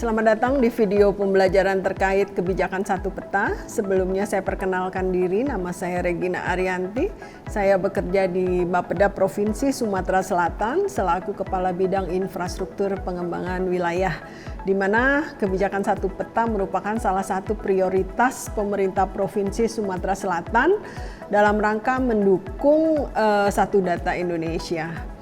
Selamat datang di video pembelajaran terkait kebijakan satu peta. Sebelumnya saya perkenalkan diri, nama saya Regina Arianti. Saya bekerja di Bapeda Provinsi Sumatera Selatan selaku Kepala Bidang Infrastruktur Pengembangan Wilayah, di mana kebijakan satu peta merupakan salah satu prioritas pemerintah Provinsi Sumatera Selatan dalam rangka mendukung Satu Data Indonesia.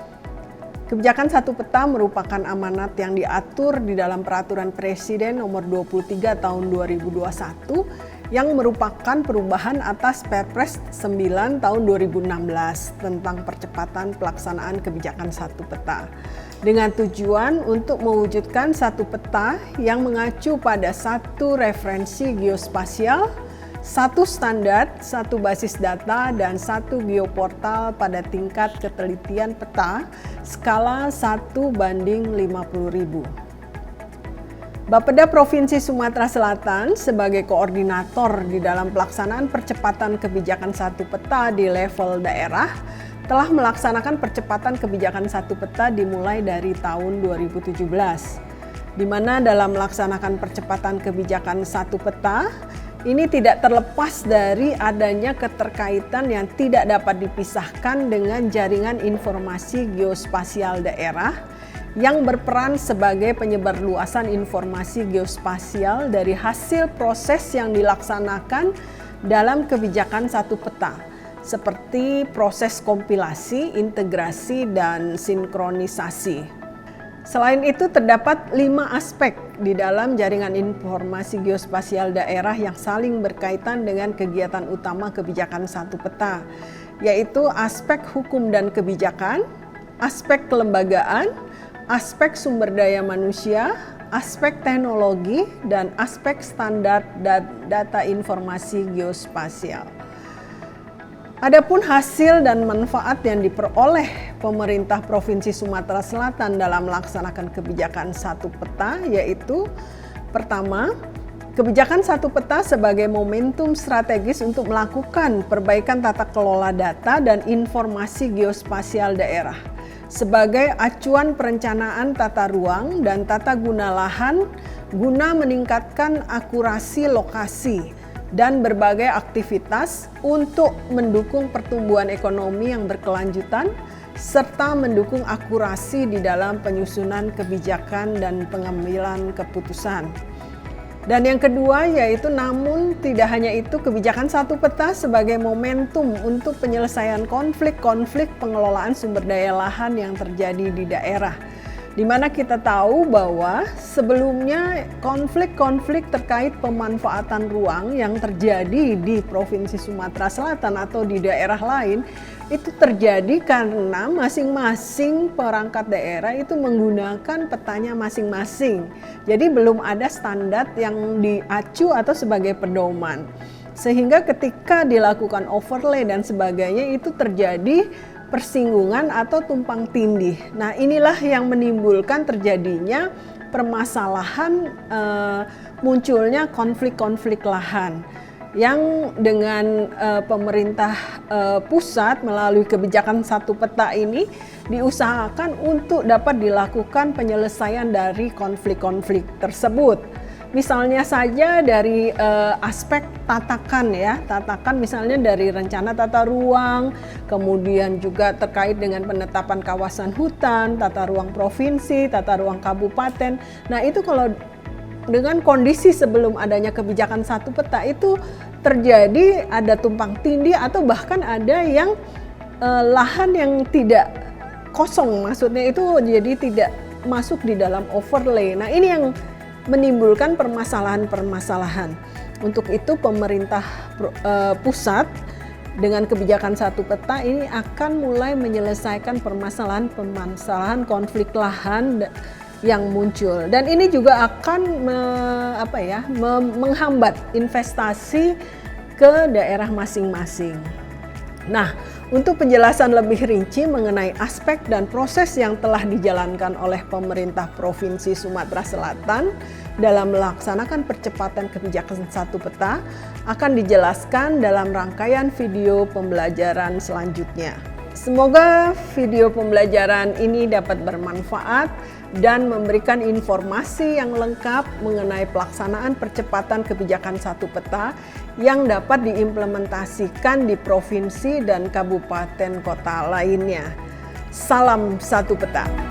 Kebijakan satu peta merupakan amanat yang diatur di dalam Peraturan Presiden Nomor 23 Tahun 2021 yang merupakan perubahan atas Perpres 9 Tahun 2016 tentang percepatan pelaksanaan kebijakan satu peta, dengan tujuan untuk mewujudkan satu peta yang mengacu pada satu referensi geospasial, satu standar, satu basis data, dan satu geoportal pada tingkat ketelitian peta skala 1:50.000. Bapeda Provinsi Sumatera Selatan sebagai koordinator di dalam pelaksanaan percepatan kebijakan satu peta di level daerah telah melaksanakan percepatan kebijakan satu peta dimulai dari tahun 2017, di mana dalam melaksanakan percepatan kebijakan satu peta ini tidak terlepas dari adanya keterkaitan yang tidak dapat dipisahkan dengan jaringan informasi geospasial daerah yang berperan sebagai penyebarluasan informasi geospasial dari hasil proses yang dilaksanakan dalam kebijakan satu peta, seperti proses kompilasi, integrasi, dan sinkronisasi. Selain itu, terdapat 5 aspek di dalam jaringan informasi geospasial daerah yang saling berkaitan dengan kegiatan utama kebijakan satu peta, yaitu aspek hukum dan kebijakan, aspek kelembagaan, aspek sumber daya manusia, aspek teknologi, dan aspek standar data informasi geospasial. Adapun hasil dan manfaat yang diperoleh pemerintah Provinsi Sumatera Selatan dalam melaksanakan kebijakan satu peta yaitu: pertama, kebijakan satu peta sebagai momentum strategis untuk melakukan perbaikan tata kelola data dan informasi geospasial daerah sebagai acuan perencanaan tata ruang dan tata guna lahan guna meningkatkan akurasi lokasi dan berbagai aktivitas untuk mendukung pertumbuhan ekonomi yang berkelanjutan serta mendukung akurasi di dalam penyusunan kebijakan dan pengambilan keputusan. Dan yang kedua yaitu, namun tidak hanya itu, kebijakan satu peta sebagai momentum untuk penyelesaian konflik-konflik pengelolaan sumber daya lahan yang terjadi di daerah, di mana kita tahu bahwa sebelumnya konflik-konflik terkait pemanfaatan ruang yang terjadi di Provinsi Sumatera Selatan atau di daerah lain itu terjadi karena masing-masing perangkat daerah itu menggunakan petanya masing-masing. Jadi belum ada standar yang diacu atau sebagai pedoman. Sehingga ketika dilakukan overlay dan sebagainya itu terjadi persinggungan atau tumpang tindih. Nah, inilah yang menimbulkan terjadinya permasalahan munculnya konflik-konflik lahan yang dengan pemerintah pusat melalui kebijakan satu peta ini diusahakan untuk dapat dilakukan penyelesaian dari konflik-konflik tersebut. Misalnya saja dari aspek tatakan ya, tatakan misalnya dari rencana tata ruang, kemudian juga terkait dengan penetapan kawasan hutan, tata ruang provinsi, tata ruang kabupaten. Nah itu kalau dengan kondisi sebelum adanya kebijakan satu peta itu terjadi ada tumpang tindih atau bahkan ada yang lahan yang tidak kosong, maksudnya itu jadi tidak masuk di dalam overlay. Nah ini yang menimbulkan permasalahan-permasalahan. Untuk itu pemerintah pusat dengan kebijakan satu peta ini akan mulai menyelesaikan permasalahan konflik lahan yang muncul, dan ini juga akan menghambat investasi ke daerah masing-masing. Nah, untuk penjelasan lebih rinci mengenai aspek dan proses yang telah dijalankan oleh pemerintah Provinsi Sumatera Selatan dalam melaksanakan percepatan kebijakan satu peta akan dijelaskan dalam rangkaian video pembelajaran selanjutnya. Semoga video pembelajaran ini dapat bermanfaat dan memberikan informasi yang lengkap mengenai pelaksanaan percepatan kebijakan satu peta yang dapat diimplementasikan di provinsi dan kabupaten kota lainnya. Salam Satu Peta.